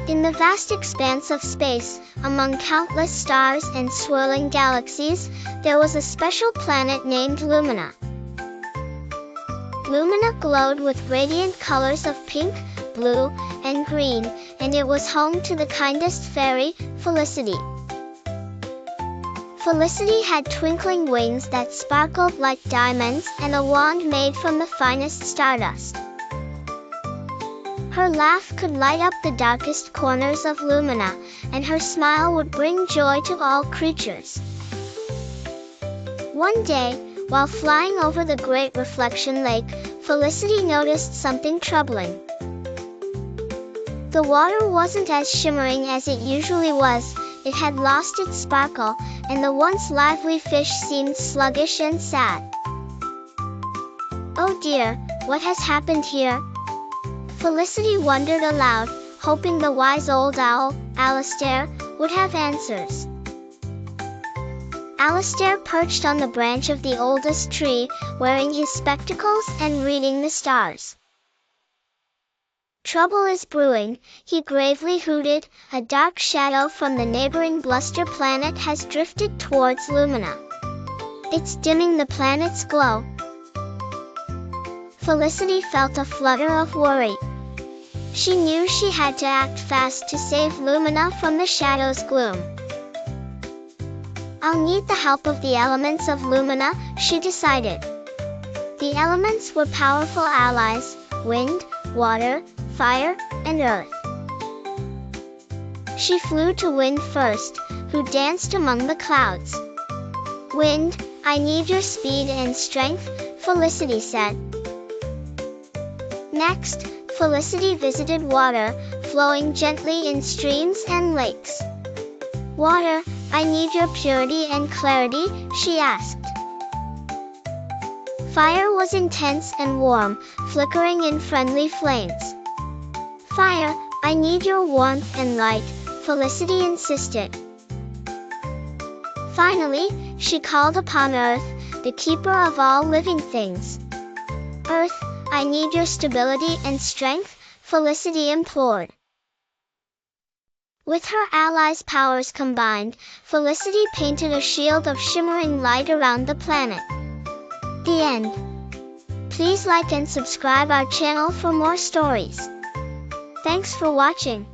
In the vast expanse of space, among countless stars and swirling galaxies, there was a special planet named Lumina. Lumina glowed with radiant colors of pink, blue, and green, and it was home to the kindest fairy, Felicity. Felicity had twinkling wings that sparkled like diamonds and a wand made from the finest stardust. Her laugh could light up the darkest corners of Lumina, and her smile would bring joy to all creatures. One day, while flying over the great reflection lake, Felicity noticed something troubling. The water wasn't as shimmering as it usually was, it had lost its sparkle, and the once lively fish seemed sluggish and sad. "Oh dear, what has happened here?" Felicity wondered aloud, hoping the wise old owl, Alastair, would have answers. Alastair perched on the branch of the oldest tree, wearing his spectacles and reading the stars. "Trouble is brewing," he gravely hooted. "A dark shadow from the neighboring Bluster Planet has drifted towards Lumina. It's dimming the planet's glow." Felicity felt a flutter of worry. She knew she had to act fast to save Lumina from the shadow's gloom. "I'll need the help of the Elements of Lumina," she decided. The elements were powerful allies: wind, water, fire, and earth. She flew to Wind first, who danced among the clouds. "Wind, I need your speed and strength," Felicity said. Next, Felicity visited water, flowing gently in streams and lakes. "Water, I need your purity and clarity," she asked. Fire was intense and warm, flickering in friendly flames. "Fire, I need your warmth and light," Felicity insisted. Finally, she called upon Earth, the keeper of all living things. "Earth, I need your stability and strength," Felicity implored. With her allies' powers combined, Felicity painted a shield of shimmering light around the planet. The end. Please like and subscribe our channel for more stories. Thanks for watching.